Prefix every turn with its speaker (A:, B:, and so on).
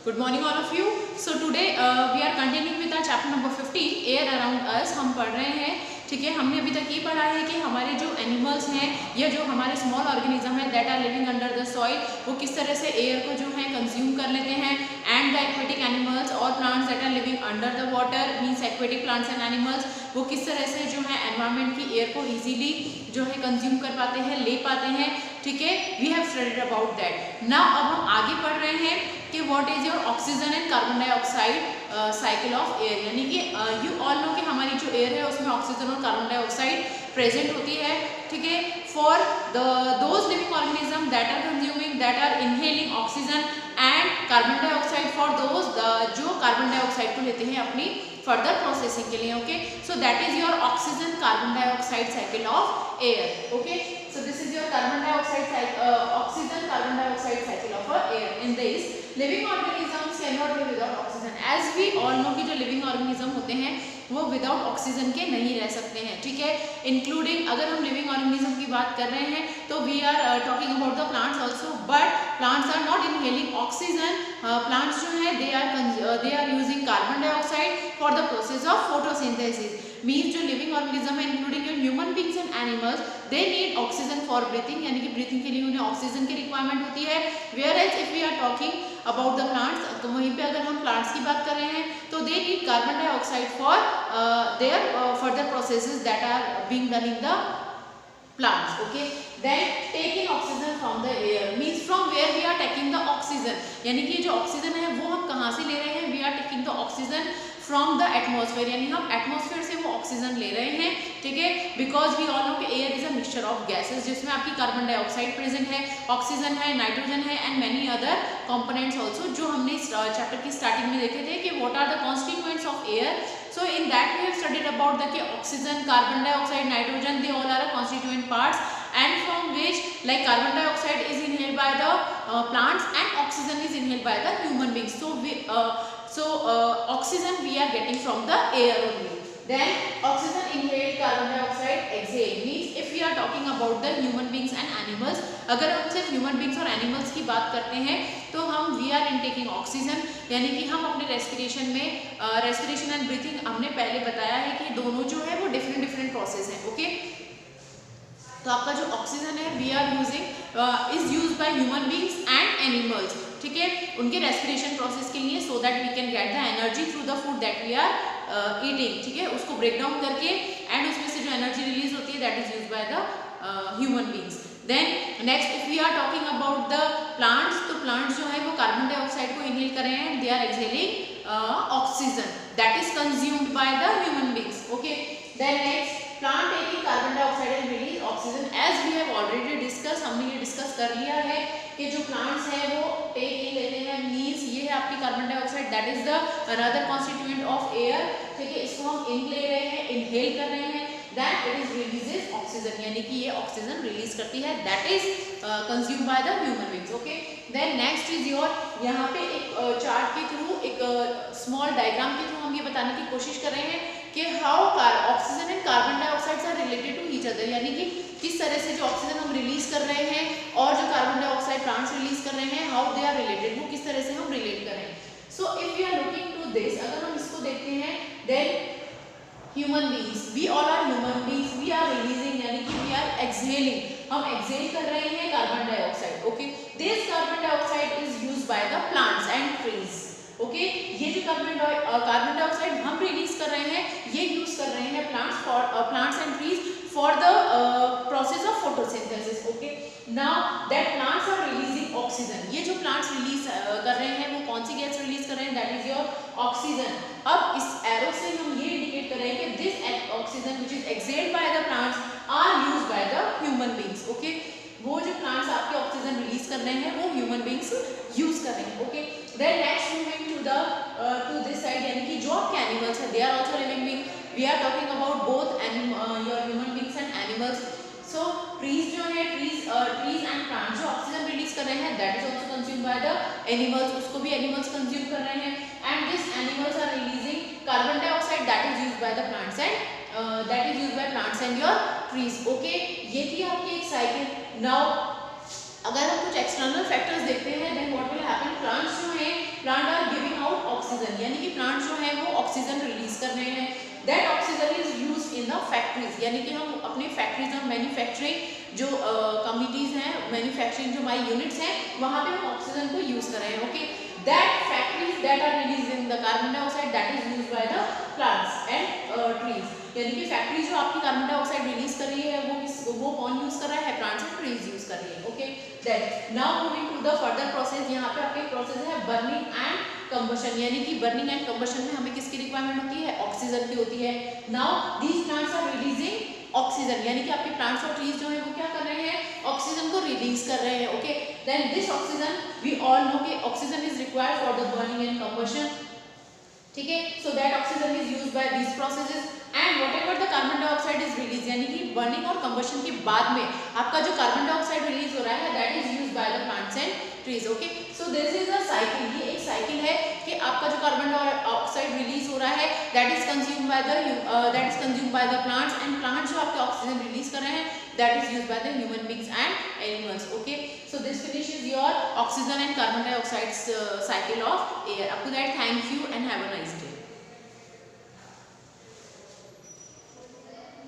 A: Good morning all of you. So today we are continuing with our chapter number 15 air around us. हम पढ़ रहे हैं, ठीक है। हमने अभी तक ये पढ़ा है कि हमारे जो एनिमल्स हैं या जो हमारे स्मॉल ऑर्गेनिज्म है that are living under the soil, वो किस तरह से एयर को जो है कंज्यूम कर लेते हैं। एंड द एक्वेटिक एनिमल्स और plants that are living under the water means aquatic plants and animals, वो किस तरह से जो है एनवायरमेंट की एयर को इजीली जो है कंज्यूम कर पाते हैं, ले पाते हैं, ठीक है। We have studied about that. Now अब हम आगे पढ़ रहे हैं कि what is your oxygen and carbon dioxide cycle of air, यानी कि यू ऑल नो कि हमारी जो एयर है उसमें ऑक्सीजन और कार्बन डाइऑक्साइड प्रेजेंट होती है, ठीक है। For those living organism that are consuming that are inhaling oxygen and carbon dioxide for those जो कार्बन डाइऑक्साइड को लेते हैं अपनी फर्दर प्रोसेसिंग के लिए, okay. So that is your oxygen carbon dioxide cycle of air, okay. So this is your carbon dioxide oxygen carbon dioxide cycle of air. In this, living organisms cannot live without oxygen. As we all know कि जो living organism होते हैं वो without oxygen के नहीं रह सकते हैं, ठीक है। इंक्लूडिंग अगर हम लिविंग ऑर्गेनिज्म की बात कर रहे हैं तो we are talking about the plants also, but plants are not inhaling oxygen. Plants जो है they are using carbon dioxide for the process of photosynthesis. Means जो लिविंग ऑर्गेनिज्म है including your human beings and animals, they need oxygen for breathing, यानी कि breathing के लिए उन्हें oxygen की रिक्वायरमेंट होती है। Whereas if we are talking about the plants, तो वहीं पे अगर हम प्लांट्स की बात कर रहे हैं तो they need carbon dioxide for their further processes that are being done in the plants, okay। Then taking oxygen from the air means from where we are taking the oxygen, यानी कि जो oxygen है वो हम कहाँ से ले रहे हैं। we are taking the oxygen from the atmosphere, यानी हम एटमॉस्फेयर से वो ऑक्सीजन ले रहे हैं, ठीक है। बिकॉज वी ऑल नो कि air is a mixture of gases जिसमें आपकी कार्बन डाइऑक्साइड प्रेजेंट है, ऑक्सीजन है, नाइट्रोजन है and many other components also, जो हमने चैप्टर की स्टार्टिंग में देखे थे कि what are the constituents of air. So in that we have studied about the oxygen, carbon dioxide, nitrogen, they all are constituent parts, and from which like carbon dioxide is inhaled by the plants and oxygen is inhaled by the human beings. So oxygen we are getting from the air only. Then oxygen inhaled, carbon dioxide exhaled means if we are talking about the human beings and animals, अगर हम सिर्फ human beings और animals की बात करते हैं तो हम वी आर इनटेकिंग ऑक्सीजन, यानी कि हम अपने रेस्पिरेशन में रेस्पिरेशन एंड ब्रीथिंग हमने पहले बताया है कि दोनों जो है वो डिफरेंट प्रोसेस हैं, ओके। तो आपका जो ऑक्सीजन है we are using is used by human beings and animals, ठीक है, उनके रेस्पिरेशन प्रोसेस के लिए, so that we can get the energy through the food that we are eating, ठीक है, उसको ब्रेक डाउन करके एंड उसमें से जो एनर्जी रिलीज होती है that is used by the human beings. Then next if we are talking about the plants, तो प्लांट्स जो है वो कार्बन डाइऑक्साइड को इनहेल कर रहे हैं, they are exhaling oxygen that is consumed by the human beings, okay. Then next plant taking carbon dioxide and release oxygen, as we have already discuss, हमने ये डिस्कस कर लिया है कि जो प्लांट्स हैं वो टेक इन लेते हैं, मीन्स ये है आपकी carbon dioxide that is the another constituent of air, ठीक है, इसको हम इन ले रहे हैं, इनहेल कर रहे हैं, that it is releases oxygen, यानी कि ये ऑक्सीजन रिलीज करती है, that is consumed by the human beings, okay. Then next is your, यहाँ पे एक चार्ट के थ्रू, एक स्मॉल डायग्राम के थ्रू हम ये बताने की कोशिश कर रहे हैं कि how oxygen and carbon dioxide are related to each other, यानी कि किस तरह से जो ऑक्सीजन हम रिलीज कर रहे हैं और जो कार्बन डाइऑक्साइड प्लांट्स रिलीज कर रहे हैं, हाउ दे आर रिलेटेड, वो किस तरह से हम रिलेट कर रहे हैं। So if we are looking to this, अगर हम इसको देखते हैं, then human beings, we all are human beings, we are releasing, यानी कि वी आर एक्सहेलिंग, हम एक्सहेल कर रहे हैं carbon dioxide, okay. This carbon dioxide is used by the plants and trees, okay. ये जो कार्बन डाइऑक्साइड हम release कर रहे हैं ये यूज कर रहे हैं plants and trees for the process of photosynthesis, okay. Now that plants are releasing oxygen, ये जो प्लांट्स रिलीज कर रहे हैं वो कौन सी गैस रिलीज कर रहे हैं, दैट इज योर ऑक्सीजन। अब इस एरो से हम ये इंडिकेट कर रहे हैं कि this oxygen which is exhaled by the plants are used by the human beings, okay. वो जो प्लांट्स आपके ऑक्सीजन रिलीज कर रहे हैं वो ह्यूमन बींग्स यूज कर रहे हैं, okay. Then next moving to this side, यानी कि जो आपके एनिमल्स है they are also living being, we are talking about both your human beings and animals. So trees जो है ट्रीज एंड प्लांट्स जो ऑक्सीजन रिलीज कर रहे हैं that is also consumed by the animals, उसको भी एनिमल्स कंज्यूम कर रहे हैं, and this animals are releasing carbon dioxide that is used by the plants and your trees, okay. ये थी आपकी एक साइकिल। नाउ अगर हम कुछ एक्सटर्नल फैक्टर्स देखते हैं then what will happen, plants जो हैं, प्लांट आर कर रहे हैं। That oxygen is used in the factories, यानी कि हम अपने फैक्ट्रीज और मैन्युफैक्चरिंग जो कमिटीज हैं, मैन्युफैक्चरिंग जो हमारी यूनिट्स हैं, वहाँ पे हम ऑक्सीजन को यूज कर रहे हैं। Okay, that factories that are releasing the carbon dioxide that is used by the plants and trees, यानी कि फैक्ट्री जो आपकी कार्बन डाइऑक्साइड रिलीज कर रही है वो कौन यूज कर रहा है? प्लांट्स एंड ट्रीज यूज कर रही है। Okay, then now moving to the further process, यहाँ पे आपके प्रोसेस है बर्निंग एंड कंबशन, यानी कि बर्निंग एंड कंबशन में हमें किसकी रिक्वायरमेंट होती है? ऑक्सीजन की होती है। Now these plants are releasing oxygen, यानी कि आपके प्लांट्स और ट्रीज जो है वो क्या कर रहे हैं? ऑक्सीजन को रिलीज कर रहे हैं। Okay, then this oxygen we all know कि oxygen is required for the burning and combustion, ठीक है। So that oxygen is used by these processes and whatever the carbon dioxide is release, यानी कि burning और combustion के बाद में आपका जो कार्बन डाइऑक्साइड रिलीज हो रहा है that is used by the plants and trees. Okay, so this is a cycle, ये एक साइकिल है कि आपका जो कार्बन डाइऑक्साइड रिलीज हो रहा है that is consumed by the plants and plants जो आपके ऑक्सीजन रिलीज कर रहे हैं that is used by the human beings and animals. Okay, so this finishes your oxygen and carbon dioxide cycle of air. Up to that, thank you and have a nice day.